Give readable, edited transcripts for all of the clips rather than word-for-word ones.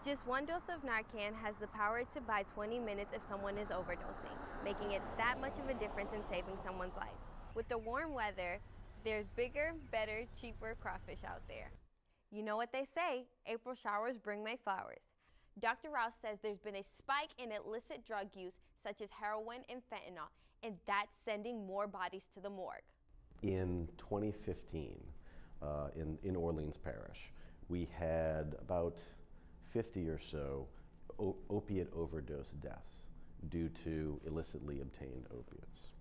Just one dose of Narcan has the power to buy 20 minutes if someone is overdosing, making it that much of a difference in saving someone's life. With the warm weather, there's bigger, better, cheaper crawfish out there. You know what they say, April showers bring May flowers. Dr. Rouse says there's been a spike in illicit drug use such as heroin and fentanyl, and that's sending more bodies to the morgue. In 2015, in Orleans Parish, we had about 50 or so opiate overdose deaths due to illicitly obtained opiates.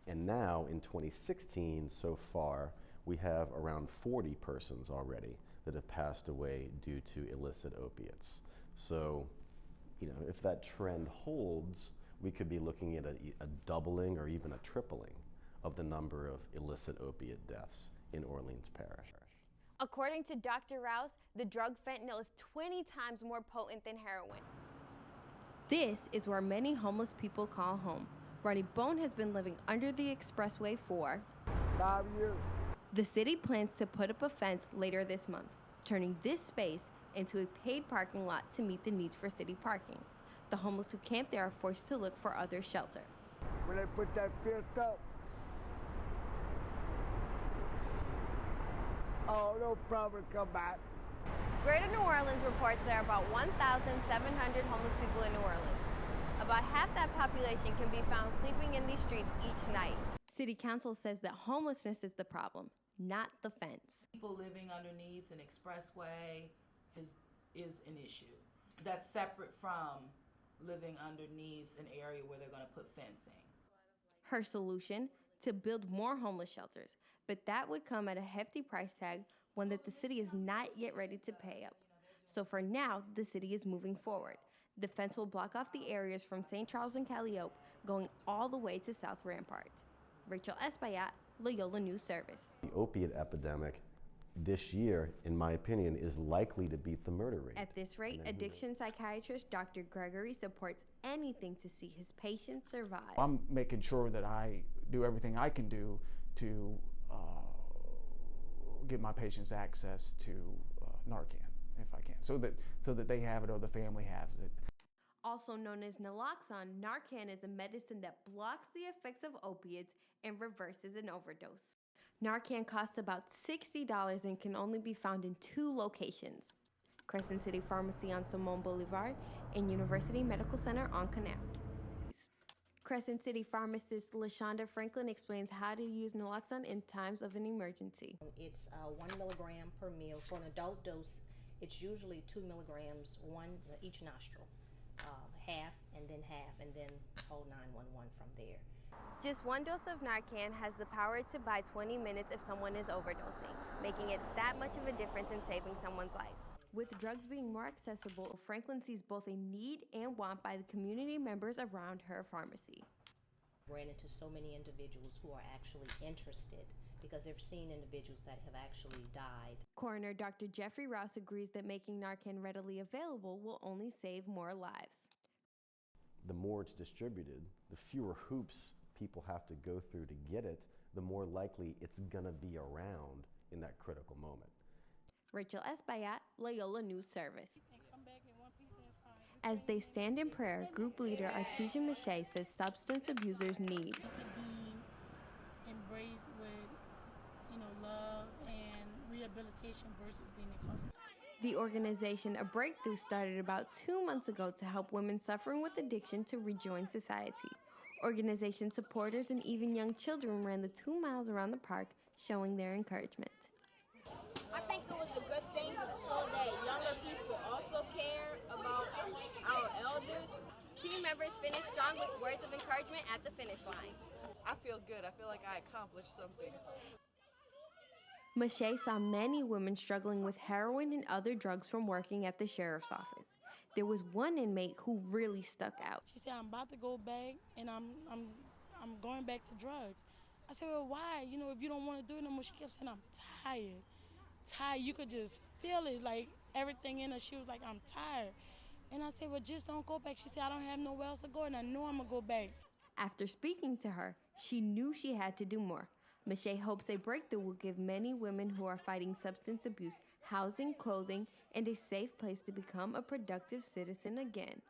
And now in 2016, so far, we have around 40 persons already that have passed away due to illicit opiates. So, if that trend holds, we could be looking at a doubling or even a tripling of the number of illicit opiate deaths in Orleans Parish. According to Dr. Rouse, the drug fentanyl is 20 times more potent than heroin. This is where many homeless people call home. Ronnie Bone has been living under the expressway for 5 years. The city plans to put up a fence later this month, turning this space into a paid parking lot to meet the needs for city parking. The homeless who camp there are forced to look for other shelter. When they put that fence up, oh, no problem, come back. Greater New Orleans reports there are about 1,700 homeless people in New Orleans. About half that population can be found sleeping in these streets each night. City Council says that homelessness is the problem, not the fence. People living underneath an expressway is an issue. That's separate from living underneath an area where they're going to put fencing. Her solution? To build more homeless shelters, but that would come at a hefty price tag, one that the city is not yet ready to pay up. So for now, the city is moving forward. The fence will block off the areas from St. Charles and Calliope, going all the way to South Rampart. Rachel Espaillat, Loyola News Service. The opiate epidemic this year, in my opinion, is likely to beat the murder rate. At this rate, addiction psychiatrist Dr. Gregory supports anything to see his patients survive. I'm making sure that I do everything I can do to give my patients access to Narcan, if I can, so that they have it or the family has it. Also known as naloxone, Narcan is a medicine that blocks the effects of opiates and reverses an overdose. Narcan costs about $60 and can only be found in 2 locations: Crescent City Pharmacy on Simon Boulevard and University Medical Center on Canal. Crescent City pharmacist LaShonda Franklin explains how to use naloxone in times of an emergency. It's 1 milligram per meal. For an adult dose, it's usually 2 milligrams, one each nostril. Half, and then call 911 from there. Just one dose of Narcan has the power to buy 20 minutes if someone is overdosing, making it that much of a difference in saving someone's life. With drugs being more accessible, Franklin sees both a need and want by the community members around her pharmacy. Ran into so many individuals who are actually interested because they've seen individuals that have actually died. Coroner Dr. Jeffrey Rouse agrees that making Narcan readily available will only save more lives. The more it's distributed, the fewer hoops people have to go through to get it, the more likely it's gonna be around in that critical moment. Rachel Espaillat, Loyola News Service. As they stand in prayer, group leader Artesia Miche says substance abusers need to be embraced with, love and rehabilitation versus being incarcerated. The organization A Breakthrough started about 2 months ago to help women suffering with addiction to rejoin society. Organization supporters and even young children ran the 2 miles around the park, showing their encouragement. I think it was a good thing to show that younger people also care about our elders. Team members finished strong with words of encouragement at the finish line. I feel good. I feel like I accomplished something. Miche saw many women struggling with heroin and other drugs from working at the sheriff's office. There was one inmate who really stuck out. She said, I'm about to go back and I'm going back to drugs. I said, well, why? If you don't want to do it no more. She kept saying, I'm tired. You could just feel it, like everything in her. She was like, I'm tired. And I said, well, just don't go back. She said, I don't have nowhere else to go, and I know I'm going to go back. After speaking to her, she knew she had to do more. Michelle hopes a breakthrough will give many women who are fighting substance abuse housing, clothing, and a safe place to become a productive citizen again.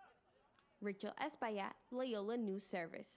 Rachel Espaillat, Loyola News Service.